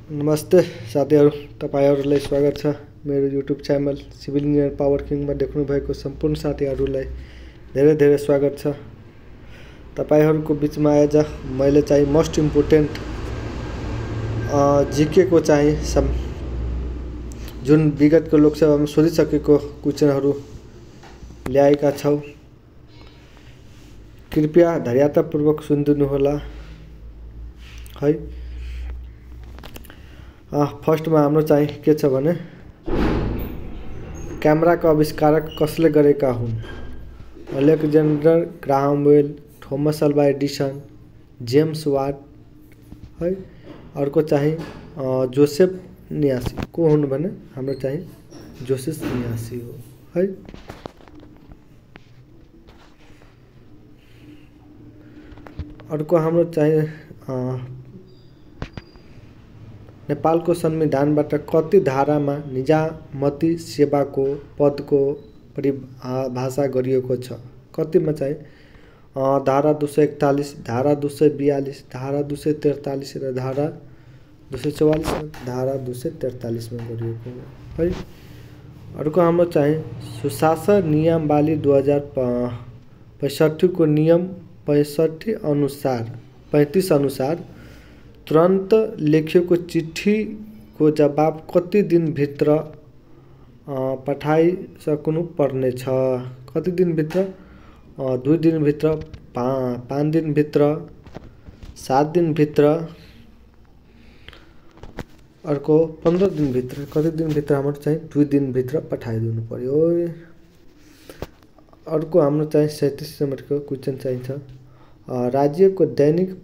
नमस्ते साथीहरु, तपाईहरुलाई स्वागत छ मेरो YouTube channel civil engineer power किङमा देख्नु भएको सम्पूर्ण साथीहरुलाई धेरै धेरै स्वागत छ। तपाईहरुको बीचमा आज मैले चाहिँ मोस्ट इम्पोर्टेन्ट जीके को चाहिँ जुन विगतको लोकसभामा सोधिसकेको क्वेशनहरु ल्याएका छौ। कृपया धैर्यतापूर्वक सुनिदिनु होला है। फर्स्ट में हाम्रो चाहिँ के छ भने क्यामेराको आविष्कारक कसले गरेका हुन्? Alexander Graham Bell, Thomas Alva Edison, James Watt है। अर्को चाहिँ जोसेफ नियासी को हुन् भने हाम्रो चाहिँ जोसेफ नियासी हो है। अर्को हाम्रो चाहिँ नेपालको संविधानबाट कति धारामा निजामती सेवाको पदको परिभाषा गरिएको छ? कतिमा चाहिँ धारा 241, धारा 242, धारा 243 र धारा 244 र धारा 243 मा गरिएको है। अर्को हाम्रो चाहिँ सुशासन नियमावली 2065 को नियम 35 अनुसार तुरंत लेखिएको चिट्ठी को जवाब कति दिन भित्र पठाइसक्नु पर्ने छ? कति दिन भित्र? 2 दिन भित्र, 5 दिन भित्र, 7 दिन भित्र, अर्को 15 दिन भित्र। कति दिन भित्र? हाम्रो चाहिँ 2 दिन भित्र पठाइदिनु पर्यो। अर्को हाम्रो चाहिँ 37 नम्बरको क्वेशन चाहिन्छ। राज्यको दैनिक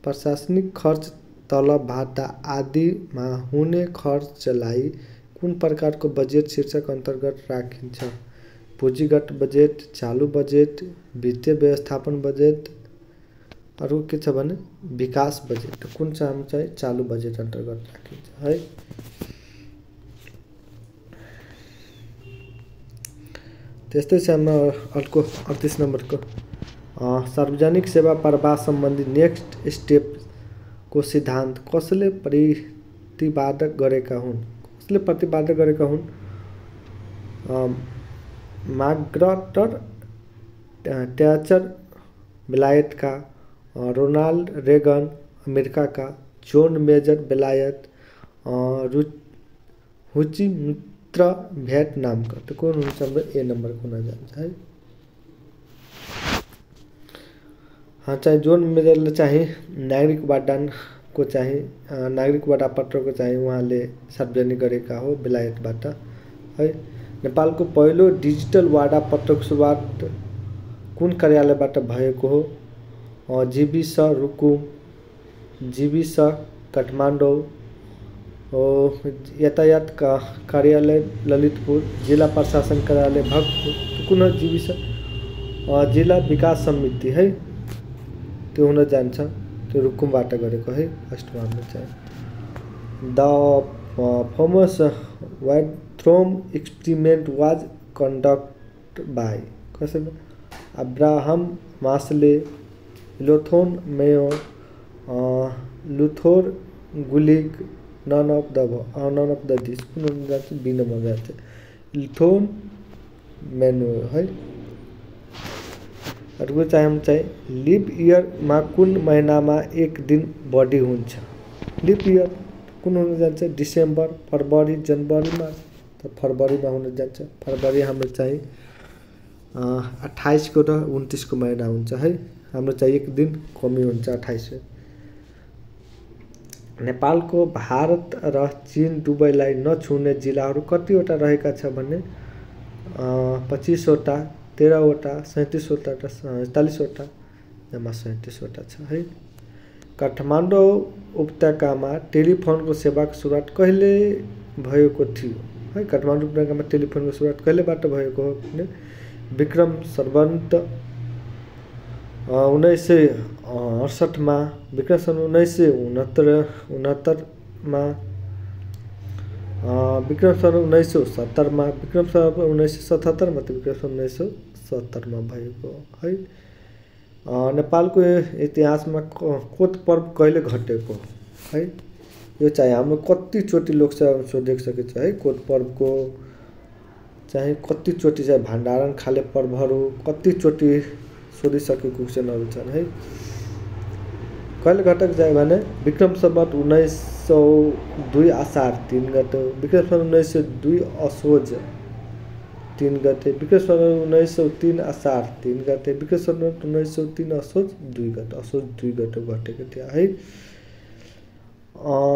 प्रशासनिक खर्च, तलब भत्ता आदि में हुने खर्चलाई कुन प्रकारको बजेट शीर्षक अन्तर्गत राखिन्छ? पुँजीगत बजेट, चालू बजेट, वित्तीय व्यवस्थापन बजेट, अरु के छ भने विकास बजेट। कुन चाहिँ चालू बजेट अन्तर्गत राखिन्छ है। त्यस्तै छ हाम्रो अर्को 38 नम्बरको सार्वजनिक सेवा प्रवाह सम्बन्धी नेक्स्ट स्टेप को सिद्धान्त कसले प्रतिपादन गरेका हुन्? कसले प्रतिपादन गरेका हुन्? मार्गरेट थ्याचर बेलायतका, रोनाल्ड रेगन अमेरिकाका, जोन मेजर बेलायत, हुची मित्र भियतनामका। तो कौन हुन्छ? ए नंबर को जान्छ है। हाँ, चाहे जोन मेजरले चाहिँ नागरिक वाडान को चाहिँ नागरिक वाडा पत्रको चाहिँ उहाँले सार्वजनिक गरेका हो बेलायतबाट है। नेपालको पहिलो डिजिटल वाडा पत्रको सुरुवात कुन कार्यालयबाट भएको हो? जीविस रुकुम, जीविस काठमाडौँ, यातायात का कार्यालय ललितपुर, जिला प्रशासन कार्यालय भक्तपुर। कुन जीविस? जिला विकास समिति है, त्यो हुन जान्छ। त्यो रुकुमबाट गरेको है। फर्स्टमा हाम्रो चाहिँ the famous Hawthorne experiment was conducted by कसैले? Abraham Maslow, Elton Mayo, Luther Gulick, none of the this. कुन हुन जान्छ? बी नम्बर जान्छ, लुथोन मेनो है। अर्को चाहिँ हम चाहिँ लिप इयर मा कुन महिनामा एक दिन बढी हुन्छ? लिप इयर कुन हुन जान्छ? डिसेम्बर, फरवरी, जनवरी, मार्च। त फरवरीमा हुन जान्छ। फरवरी हाम्रो चाहिँ 28 को र 29 को महिना हुन्छ है। हाम्रो चाहिँ एक दिन कमी हुन्छ 28। नेपालको भारत र चीन दुवैलाई नछुने जिल्लाहरू कतिवटा रहेका छ भने 25 वटा, 13 वटा, 37 वटा र 47 वटा, जम्मा 37 वटा छ है। काठमाडौँ उपत्यकामा टेलिफोनको सेवाको सुरुवात कहिले भएको थियो है? काठमाडौँ उपत्यकामा टेलिफोनको सुरुवात कहिलेबाट भएको हो भने विक्रम संवत 1968 मा, विक्रम संवत 1969 मा, विक्रम संवत 1970 मा, विक्रम संवत 1977 मा, विक्रम संवत 1970 मा भएको है। नेपालको इतिहासमा कोत पर्व कहिले घटेको है? यो चाहिँ हाम्रो कतिचोटि लोकसभामा सोधेको सकेको छ है। कोट पर्वको चाहिँ कतिचोटि चाहिँ भण्डारण खाले पर्वहरू कतिचोटि सोधिसकेको क्वेसनहरू छन् है। कहिले घटक जाए भने विक्रम सम्वत 1902 आषाढ 3 गते, विक्रम सम्वत 1902 असोज 3 गते, विक्रम सम्वत 1903 आषाढ 3 गते, विक्रम सम्वत 1903 असोज 2 गते, असोज 2 गते घटेको थियो है।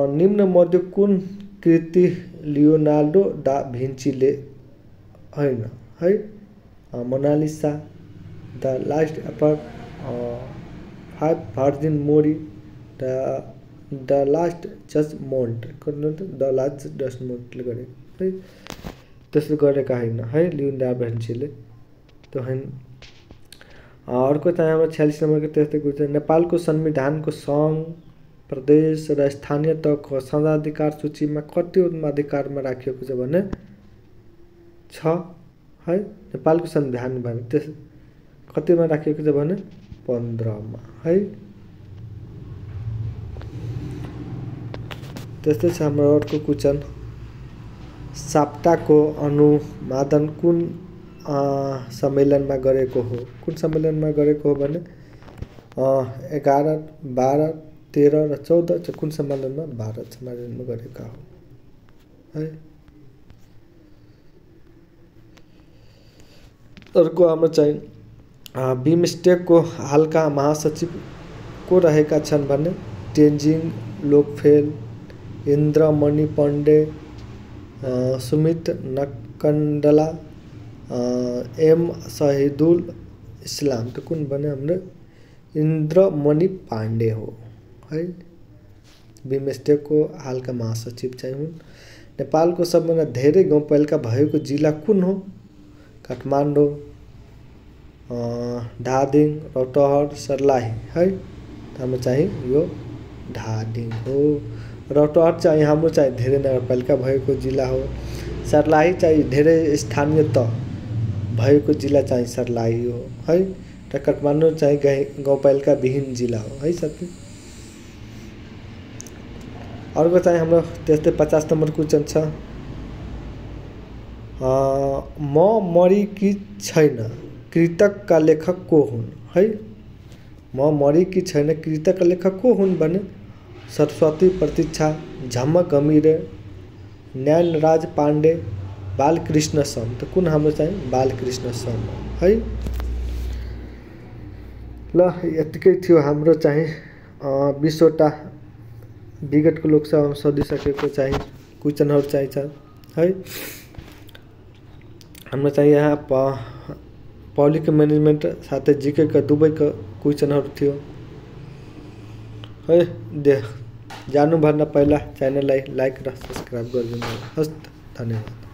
निम्न मध्ये कुन कृति लियोनार्डो दा भिन्चीले होइन है? Mona Lisa, the last supper, 5 virgin Mary, the last judgement, the last जजमेन्टले गरेको है। त्यसले गरेका होइन है लियोनार्डो दा भिन्चीले, त्यो होइन। अर्को चाहिँ हाम्रो 46 नम्बरको त्यस्तै क्वेसन, नेपालको संविधानको सङ्घ, प्रदेश र स्थानीय तहको संघाधिकार सूचीमा कतिवटा अधिकारमा राखिएको छ भने 6 है। नेपालको संविधान भने त्यस कतिमा राखिएको छ भने 15 मा है। त्यस्तै छ हाम्रो अर्को क्वेसन, साप्ताको अनुमोदन कुन सम्मेलनमा गरेको हो? कुन सम्मेलनमा गरेको हो भने 11, 12, 13 र 14 चाहिँ कुन सम्मेलनमा? भारत सम्मेलनमा गरेका हो है। अर्को हाम्रो चाहिँ बिमस्टेकको हालका महासचिव को रहेका छन् भने तेन्जिङ लोकफेल, इन्द्रमणि पाण्डे, सुमित नकण्डला, एम शहीदुल इस्लाम। त कुन भने हाम्रो इन्द्रमणि पाण्डे हो है। बिमस्टेकको हालका महासचिव चाहिँ हुन्। नेपालको सबभन्दा धेरै गाउँपालिका भएको जिल्ला कुन हो? काठमाडौँ, धादिङ, रौतहट, सर्लाही है। हाम्रो चाहिँ यो धादिङ हो। रौतहट चाहिँ हाम्रो चाहिँ धेरै नगरपालिका भएको जिल्ला हो। सर्लाही चाहिँ धेरै स्थानीय तह भएको जिल्ला चाहिँ सर्लाही हो है। र काठमाडौँ चाहिँ गाउँपालिका विहीन जिल्ला हो है साथी। अर्को चाहिँ हाम्रो त्यस्तै 50 नम्बर क्वेसन छ, म मरेकी छैन कृतकका लेखक को हुन् है? म मरेकी छैन कृतकका लेखक को हुन् भने सरस्वती प्रतीक्षा, झमक घमिरे, ज्ञानराज पाण्डे, बालकृष्ण सम। त कुन हाम्रो चाहिँ बालकृष्ण सम है। ल यतिकै थियो हाम्रो चाहिँ 20 वटा विगतको लोकसभामा सोधिसकेको चाहिँ क्वेसनहरू चाहिँ छ है। हाम्रो चाहिँ यहाँ पब्लिक म्यानेजमेन्ट साथै जिकेका दुवैको क्वेसनहरू थियो है। जानुभन्दा पहिला च्यानललाई लाइक र सब्सक्राइब गरिदिनु होस्। धन्यवाद।